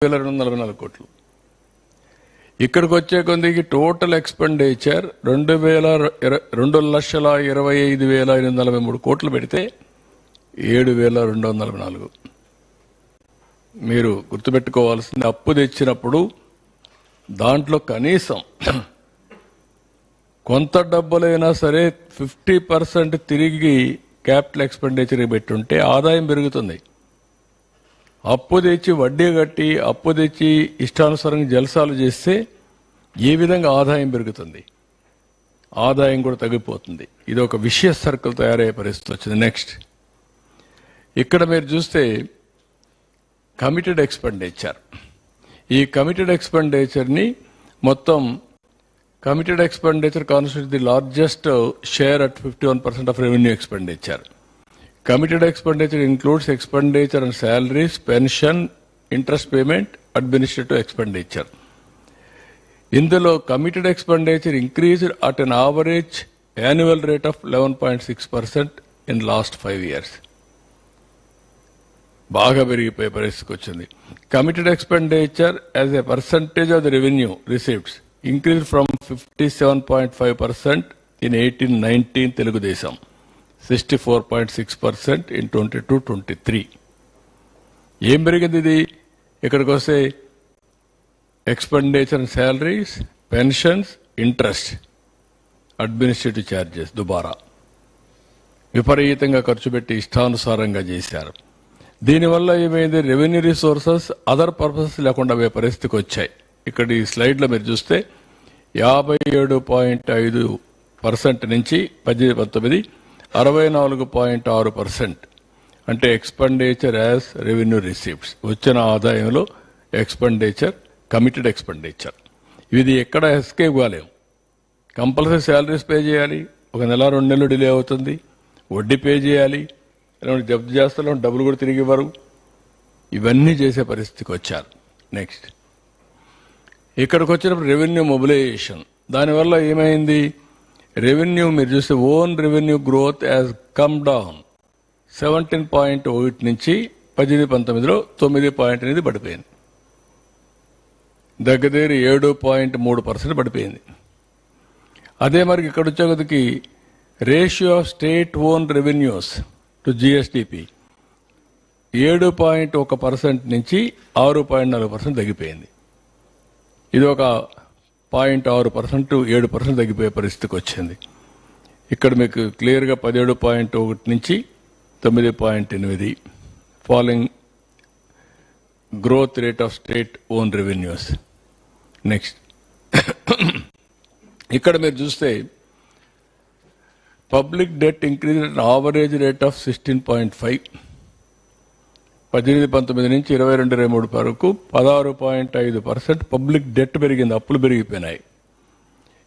244 కోట్లు. ఇక్కడికి వచ్చే కొద్దికి టోటల్ ఎక్స్పెండిచర్ 2,25,843 కోట్లు పెడితే 7,244. మీరు గుర్తుపెట్టుకోవాల్సింది, అప్పు తెచ్చినప్పుడు దాంట్లో కనీసం కొంత డబ్బులైనా సరే 50% తిరిగి క్యాపిటల్ ఎక్స్పెండిచర్ పెట్టుంటే ఆదాయం పెరుగుతుంది. అప్పు తెచ్చి వడ్డీ కట్టి అప్పు తెచ్చి ఇష్టానుసారంగా జల్సాలు చేస్తే ఏ విధంగా ఆదాయం పెరుగుతుంది? ఆదాయం కూడా తగ్గిపోతుంది. ఇది ఒక విషయ సర్కిల్ తయారయ్యే పరిస్థితి వచ్చింది. నెక్స్ట్, ఇక్కడ మీరు చూస్తే కమిటెడ్ ఎక్స్పెండిచర్. ఈ కమిటెడ్ ఎక్స్పెండిచర్ని మొత్తం committed expenditure constitute the largest share at 51% of revenue expenditure. Committed expenditure includes expenditure on salaries, pension, interest payment, administrative expenditure. ఇందులో committed expenditure increased at an average annual rate of 11.6% in last 5 years. బాగా పెరిగిపోయే పరిస్థితికి వచ్చింది. Committed expenditure as a percentage of the revenue receipts increased from 57.5% in 18-19 Telugudeşam. 64.6% in 22-23. ఏం పెరిగింది ఇది? ఇక్కడికి వస్తే expenditure salaries, pensions, interest, administrative charges దుబారా విపరీతంగా ఖర్చు పెట్టి ఇష్టానుసారంగా చేశారు. దీనివల్ల ఏమైంది? రెవెన్యూ రిసోర్సెస్ అదర్ పర్పసెస్ లేకుండా పోయే పరిస్థితికి వచ్చాయి. ఇక్కడ ఈ స్లైడ్లో మీరు చూస్తే 57.5% నుంచి 18-19 64.6%. అంటే ఎక్స్పెండిచర్ యాజ్ రెవెన్యూ రిసీప్ట్స్, వచ్చిన ఆదాయంలో ఎక్స్పెండిచర్, కమిటెడ్ ఎక్స్పెండిచర్. ఇది ఎక్కడ ఎస్కేప్ కాలేము. కంపల్సరీ శాలరీస్ పే చేయాలి, ఒక నెల 2 నెలలు డిలే అవుతుంది, వడ్డీ పే చేయాలి, జప్తు చేస్తాం, డబ్బులు కూడా తిరిగి ఇవ్వరు. ఇవన్నీ చేసే పరిస్థితికి వచ్చారు. నెక్స్ట్, ఇక్కడికి వచ్చినప్పుడు రెవెన్యూ మొబిలైజేషన్. దానివల్ల ఏమైంది? రెవెన్యూ మీరు చూస్తే own revenue growth has come down 17.1 నుంచి 18-19లో 9.8 పడిపోయింది. దగ్గర 7.3% పడిపోయింది. అదే మరి ఇక్కడ వచ్చేకొద్దికి ratio of state own revenues to GSDP 7.1% నుంచి 6.4% తగ్గిపోయింది. ఇది ఒక 0.6% 7% తగ్గిపోయే పరిస్థితికి వచ్చింది. ఇక్కడ మీకు క్లియర్గా 17.1 నుంచి 9.8 following growth rate of state own revenues. Next, ఇక్కడ మీరు చూస్తే public debt increase at average rate of 16.5. 18-19 నుంచి 22-23 వరకు 16.5% పబ్లిక్ డెట్ పెరిగింది, అప్పులు పెరిగిపోయినాయి.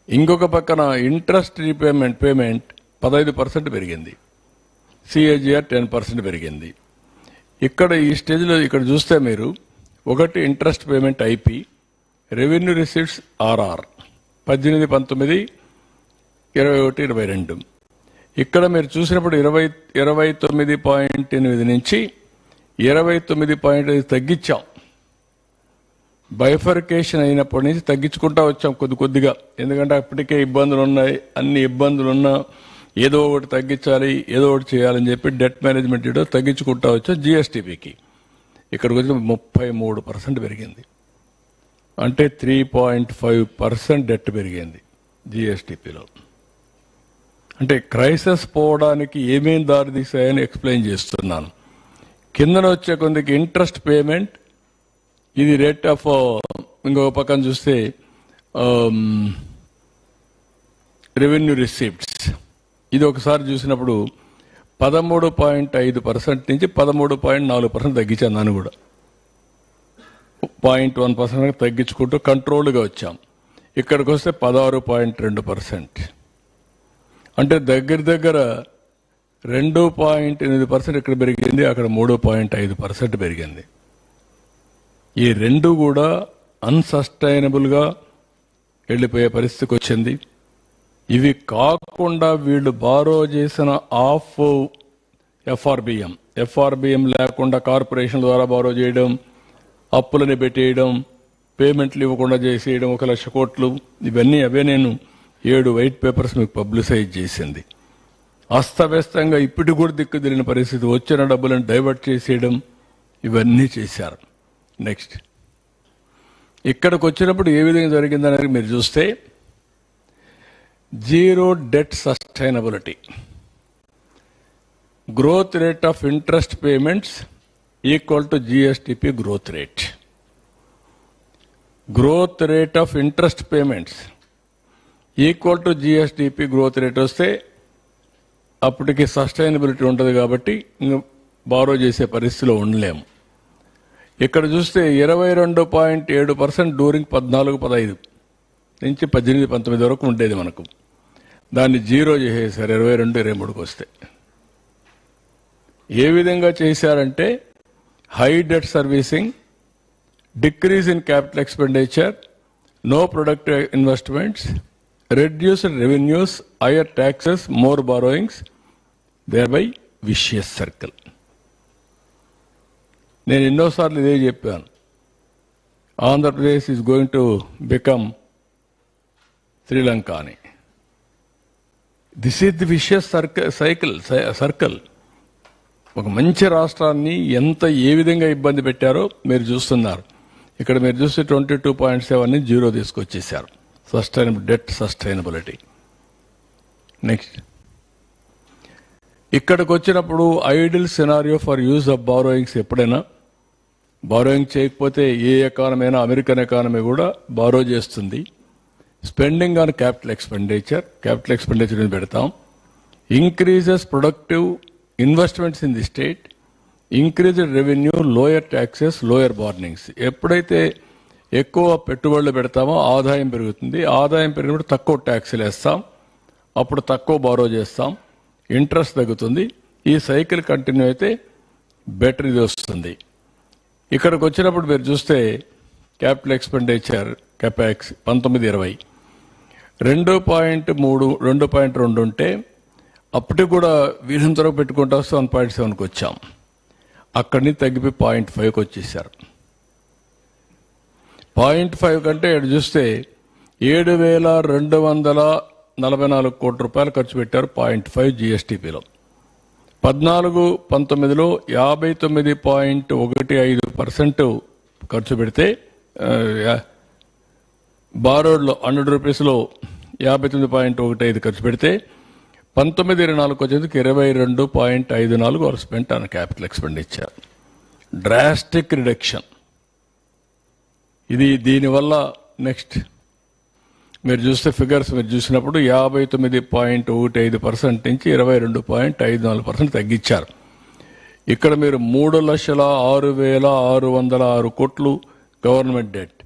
ఇంకొక పక్కన ఇంట్రెస్ట్ రీపేమెంట్ పేమెంట్ 15% పెరిగింది, సిఏజిఆర్ 10% పెరిగింది. ఇక్కడ ఈ స్టేజ్లో ఇక్కడ చూస్తే మీరు ఒకటి interest payment IP, revenue receipts RR 18-19, 21-22. ఇక్కడ మీరు చూసినప్పుడు 29.8 నుంచి 29.5 తగ్గించాం. బైఫర్కేషన్ అయినప్పటి నుంచి తగ్గించుకుంటా వచ్చాం కొద్దిగా. ఎందుకంటే అప్పటికే ఇబ్బందులు ఉన్నాయి. అన్ని ఇబ్బందులున్నా ఏదో ఒకటి తగ్గించాలి, ఏదో ఒకటి చేయాలని చెప్పి డెట్ మేనేజ్మెంట్ తగ్గించుకుంటా వచ్చాం. జిఎస్టిపికి ఇక్కడికి వచ్చి 33% పెరిగింది. అంటే 3.5% డెట్ పెరిగింది జిఎస్టిపిలో. అంటే క్రైసిస్ పోవడానికి ఏమేం దారి తీసాయని ఎక్స్ప్లెయిన్ చేస్తున్నాను. కిందన వచ్చే కొందికి ఇంట్రెస్ట్ పేమెంట్, ఇది రేట్ ఆఫ్, ఇంకొక పక్కన చూస్తే రెవెన్యూ రిసీప్ట్స్, ఇది ఒకసారి చూసినప్పుడు 13.5% నుంచి 13.4% తగ్గించాను. దాన్ని కూడా 0.1% తగ్గించుకుంటూ కంట్రోల్గా వచ్చాం. ఇక్కడికి వస్తే 16.2%. అంటే దగ్గర 2.8% ఇక్కడ పెరిగింది, అక్కడ 3.5% పెరిగింది. ఈ రెండు కూడా అన్సస్టైనబుల్గా వెళ్ళిపోయే పరిస్థితికి వచ్చింది. ఇవి కాకుండా వీళ్ళు బారో చేసిన ఆఫ్ ఎఫ్ఆర్బిఎం లేకుండా కార్పొరేషన్ ద్వారా బారో చేయడం, అప్పులని పెట్టేయడం, పేమెంట్లు ఇవ్వకుండా చేసేయడం, 1,00,000 కోట్లు, ఇవన్నీ అవే నేను 7 వైట్ పేపర్స్ మీకు పబ్లిసైజ్ చేసింది. అస్తవ్యస్తంగా ఇప్పటికి కూడా దిక్కు తెలియని పరిస్థితి, వచ్చిన డబ్బులను డైవర్ట్ చేసేయడం, ఇవన్నీ చేశారు. నెక్స్ట్ ఇక్కడికి వచ్చినప్పుడు ఏ విధంగా జరిగిందనేది మీరు చూస్తే, zero debt sustainability, growth rate of interest payments equal to GSTP growth rate. Growth rate of interest payments equal to GSTP growth rate వస్తే అప్పటికి సస్టైనబిలిటీ ఉంటుంది, కాబట్టి బారో చేసే పరిస్థితిలో ఉండలేము. ఇక్కడ చూస్తే 22.7% డ్యూరింగ్ 14-15 నుంచి 18-19 వరకు ఉండేది మనకు. దాన్ని జీరో చేసేసారు 22-23కి వస్తే. ఏ విధంగా చేశారంటే, high debt servicing, decrease in capital expenditure, no productive investments, reduced revenues, higher taxes, more borrowings, thereby vicious circle. నేను ఎన్నోసార్లు ఇదే చెప్పాను, Andhra Pradesh is going to become Sri Lanka అని. This is the vicious circle. ఒక మంచి రాష్ట్రాన్ని ఏ విధంగా ఇబ్బంది పెట్టారో మీరు చూస్తున్నారు. ఇక్కడ మీరు చూస్తే 22.7 జీరో తీసుకొచ్చేసారు. Debt sustainability. నెక్స్ట్ ఇక్కడికి వచ్చినప్పుడు ideal scenario for use of borrowings. ఎప్పుడైనా బారోయింగ్ చేయకపోతే ఏ ఎకానమీ అయినా, అమెరికన్ ఎకానమీ కూడా బారో చేస్తుంది. స్పెండింగ్ ఆన్ క్యాపిటల్ ఎక్స్పెండిచర్ పెడతాం. Increases productive investments in the state, increased revenue, lower taxes, lower borrowings. ఎప్పుడైతే ఎక్కువ పెట్టుబడులు పెడతామో ఆదాయం పెరుగుతుంది. ఆదాయం పెరిగినప్పుడు తక్కువ ట్యాక్సులు వేస్తాం, అప్పుడు తక్కువ బారో చేస్తాం, ఇంట్రెస్ట్ తగ్గుతుంది. ఈ సైకిల్ కంటిన్యూ అయితే బెటర్ ఇది వస్తుంది. ఇక్కడికి వచ్చినప్పుడు మీరు చూస్తే క్యాపిటల్ ఎక్స్పెండిచర్ కెపాక్స్ 19-20 2.2 ఉంటే అప్పటికి కూడా వీరంత వరకు పెట్టుకుంటూ వస్తే 1.7కి వచ్చాం. అక్కడి నుంచి తగ్గిపోయి 0.5కి వచ్చేసారు. 0.5 కంటే ఇక్కడ చూస్తే 7,244 కోట్ల రూపాయలు ఖర్చు పెట్టారు 0.5 జిఎస్టిపిలో. 14-19లో 59.15% ఖర్చు పెడితే, బారోడ్లో 100 రూపీస్లో 59.15 ఖర్చు పెడితే 19-24 వచ్చేందుకు 22.54 వరకు spent on capital expenditure. Drastic reduction ఇది. దీనివల్ల నెక్స్ట్ మీరు చూస్తే ఫిగర్స్ మీరు చూసినప్పుడు 59.15% నుంచి 22.54% తగ్గించారు. ఇక్కడ మీరు 3,06,606 కోట్లు గవర్నమెంట్ డెట్,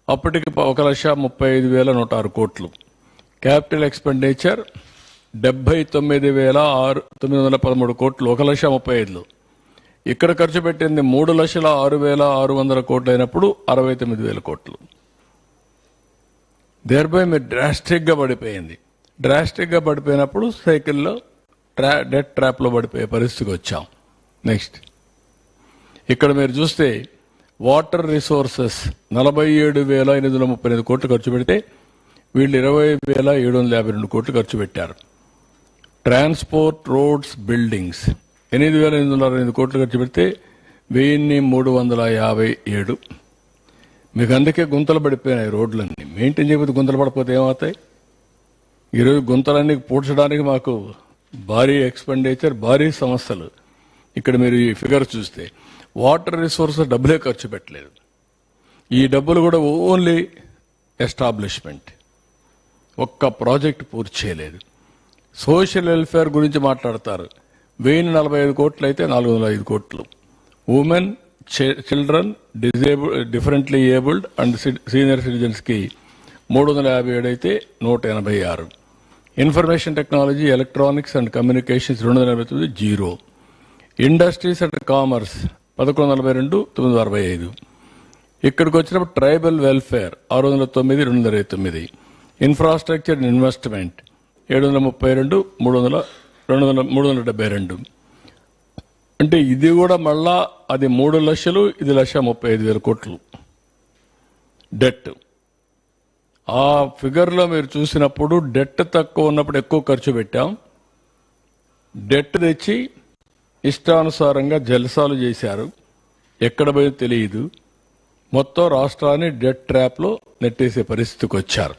అప్పటికి 1,35,106 కోట్లు. క్యాపిటల్ ఎక్స్పెండిచర్ 79,913 కోట్లు 1,35,000. ఇక్కడ ఖర్చు పెట్టింది 3,06,600 కోట్లు అయినప్పుడు 69,000 కోట్లు. దేర్బై మీరు డ్రాస్టిక్గా పడిపోయింది. డ్రాస్టిక్గా పడిపోయినప్పుడు సైకిల్లో డెట్ ట్రాప్లో పడిపోయే పరిస్థితికి వచ్చాం. నెక్స్ట్ ఇక్కడ మీరు చూస్తే వాటర్ రిసోర్సెస్ 47,835 కోట్లు ఖర్చు పెడితే వీళ్ళు 20,752 కోట్లు ఖర్చు పెట్టారు. ట్రాన్స్పోర్ట్, రోడ్స్, బిల్డింగ్స్ 8,825 కోట్లు ఖర్చు పెడితే 1,357. మీకు అందుకే గుంతలు పడిపోయినాయి రోడ్లన్నీ. మెయింటైన్ చేయకపోతే గుంతలు పడిపోతే ఏమవుతాయి? ఈరోజు గుంతలన్నీ పూడ్చడానికి మాకు భారీ ఎక్స్పెండిచర్, భారీ సమస్యలు. ఇక్కడ మీరు ఈ ఫిగర్ చూస్తే వాటర్ రిసోర్సెస్ డబ్బులే ఖర్చు పెట్టలేదు. ఈ డబ్బులు కూడా ఓన్లీ ఎస్టాబ్లిష్మెంట్, ఒక్క ప్రాజెక్ట్ పూర్తి చేయలేదు. సోషల్ వెల్ఫేర్ గురించి మాట్లాడతారు. 1,045 కోట్లు అయితే 405 కోట్లు. Women, children, differently abled and senior సిటిజన్స్కి 357 అయితే 186. Information technology, electronics and communications 289 zero. Industries and commerce 1142 965. ఇక్కడికి వచ్చినప్పుడు tribal welfare 609 229. Infrastructure and investment 732 372. అంటే ఇది కూడా మళ్ళా అది 3 లక్షలు, ఇది 1,35,000 కోట్లు డెట్. ఆ ఫిగర్లో మీరు చూసినప్పుడు డెట్ తక్కువ ఉన్నప్పుడు ఎక్కువ ఖర్చు పెట్టాం. డెట్ తెచ్చి ఇష్టానుసారంగా జల్సాలు చేశారు. ఎక్కడ పోయి తెలియదు. మొత్తం రాష్ట్రాన్ని డెట్ ట్రాప్లో నెట్టేసే పరిస్థితికి వచ్చారు.